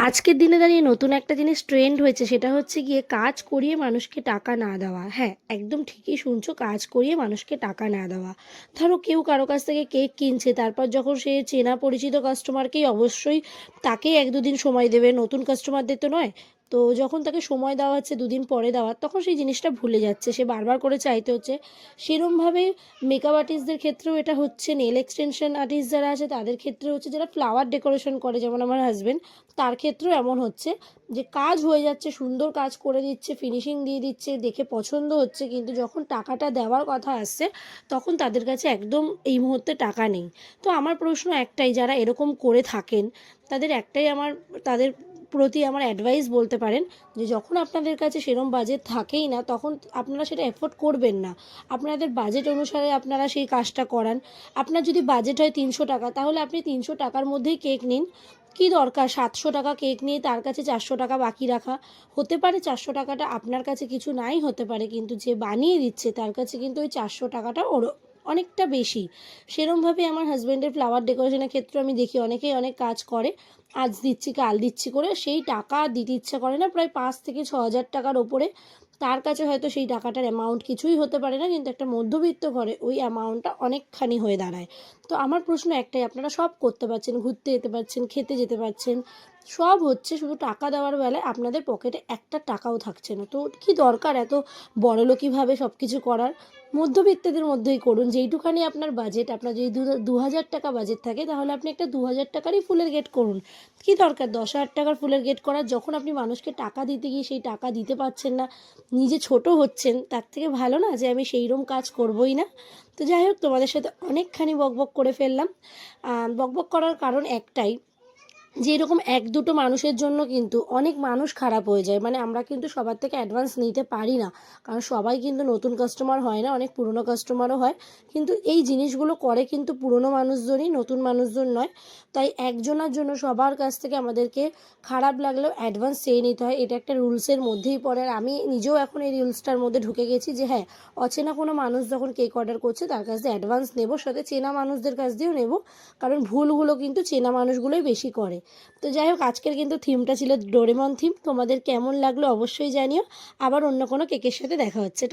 আজকের দিনে দাঁড়িয়ে নতুন একটা জিনিস ট্রেন্ড হয়েছে, সেটা হচ্ছে গিয়ে কাজ করিয়ে মানুষকে টাকা না দেওয়া। হ্যাঁ, একদম ঠিকই শুনছো, কাজ করিয়ে মানুষকে টাকা না দেওয়া। ধরো কেউ কারো কাছ থেকে কেক কিনছে, তারপর যখন সে চেনা পরিচিত কাস্টমারকেই অবশ্যই তাকেই 1-2 দিন সময় দেবে, নতুন কাস্টমারদের তো নয়। তো যখন তাকে সময় দেওয়া হচ্ছে 2 দিন পরে দেওয়ার, তখন সেই জিনিসটা ভুলে যাচ্ছে, সে বারবার করে চাইতে হচ্ছে। সেরমভাবে মেকআপ আর্টিস্টদের ক্ষেত্রেও এটা হচ্ছে, নেল এক্সটেনশন আর্টিস্ট যারা আছে তাদের ক্ষেত্রে হচ্ছে, যারা ফ্লাওয়ার ডেকোরেশন করে যেমন আমার হাজব্যান্ড, তার ক্ষেত্রেও এমন হচ্ছে যে কাজ হয়ে যাচ্ছে, সুন্দর কাজ করে দিচ্ছে, ফিনিশিং দিয়ে দিচ্ছে, দেখে পছন্দ হচ্ছে, কিন্তু যখন টাকাটা দেওয়ার কথা আসছে তখন তাদের কাছে একদম এই মুহূর্তে টাকা নেই। তো আমার প্রশ্ন একটাই, যারা এরকম করে থাকেন তাদের একটাই আমার, তাদের প্রতি আমার অ্যাডভাইস বলতে পারেন, যে যখন আপনাদের কাছে সেরম বাজেট থাকেই না তখন আপনারা সেটা এফোর্ড করবেন না। আপনাদের বাজেট অনুসারে আপনারা সেই কাজটা করান। আপনার যদি বাজেট হয় 300 টাকা, তাহলে আপনি 300 টাকার মধ্যেই কেক নিন। কি দরকার 700 টাকা কেক নিয়ে তার কাছে 400 টাকা বাকি রাখা? হতে পারে 400 টাকাটা আপনার কাছে কিছু নাই হতে পারে, কিন্তু যে বানিয়ে দিচ্ছে তার কাছে কিন্তু ওই 400 টাকাটা ওর অনেকটা বেশি। সেরমভাবে আমার হাজব্যান্ডের ফ্লাওয়ার ডেকোরেশনের ক্ষেত্রে আমি দেখি অনেকেই অনেক কাজ করে, আজ দিচ্ছি কাল দিচ্ছি করে সেই টাকা দিতে ইচ্ছা করে না, প্রায় 5 থেকে 6 হাজার টাকার ওপরে। তার কাছে হয়তো সেই টাকাটার অ্যামাউন্ট কিছুই হতে পারে না, কিন্তু একটা মধ্যবিত্ত ঘরে ওই অ্যামাউন্টটা অনেকখানি হয়ে দাঁড়ায়। তো আমার প্রশ্ন একটাই, আপনারা সব করতে পারছেন, ঘুরতে যেতে পারছেন, খেতে যেতে পারছেন, সব হচ্ছে, শুধু টাকা দেওয়ার বেলায় আপনাদের পকেটে একটা টাকাও থাকছে না। তো কি দরকার এত বড়লোকিভাবে সব কিছু করার? মধ্যবিত্তদের মধ্যেই করুন। যেইটুখানি আপনার বাজেট, আপনার যদি 2,000 টাকা বাজেট থাকে, তাহলে আপনি একটা 2,000 টাকারই ফুলের গেট করুন। কি দরকার 10,000 টাকার ফুলের গেট করার, যখন আপনি মানুষকে টাকা দিতে গিয়ে সেই টাকা দিতে পারছেন না, নিজে ছোট হচ্ছেন, তার থেকে ভালো না যে আমি সেইরকম কাজ করবই না। তো যাই হোক, তোমাদের সাথে অনেকখানি বকবক করে ফেললাম। বকবক করার কারণ একটাই, যে এরকম 1-2টো মানুষের জন্য কিন্তু অনেক মানুষ খারাপ হয়ে যায়। মানে আমরা কিন্তু সবার থেকে অ্যাডভান্স নিতে পারি না, কারণ সবাই কিন্তু নতুন কাস্টমার হয় না, অনেক পুরনো কাস্টমারও হয়। কিন্তু এই জিনিসগুলো করে কিন্তু পুরনো মানুষজনই, নতুন মানুষজন নয়। তাই একজনের জন্য সবার কাছ থেকে আমাদেরকে খারাপ লাগলেও অ্যাডভান্স চেয়ে নিতে হয়, এটা একটা রুলসের মধ্যেই পড়ে। আর আমি নিজেও এখন এই রুলসটার মধ্যে ঢুকে গেছি যে হ্যাঁ, অচেনা কোনো মানুষ যখন কেক অর্ডার করছে তার কাছ দিয়ে অ্যাডভান্স নেব, সাথে চেনা মানুষদের কাছ দিয়েও নেব, কারণ ভুলগুলো কিন্তু চেনা মানুষগুলোই বেশি করে। তো যাই হোক, আজকের কিন্তু থিমটা ছিল ডোরেমন থিম। তোমাদের কেমন লাগলো অবশ্যই জানিও। আবার অন্য কোনো কেকের সাথে দেখা হচ্ছে।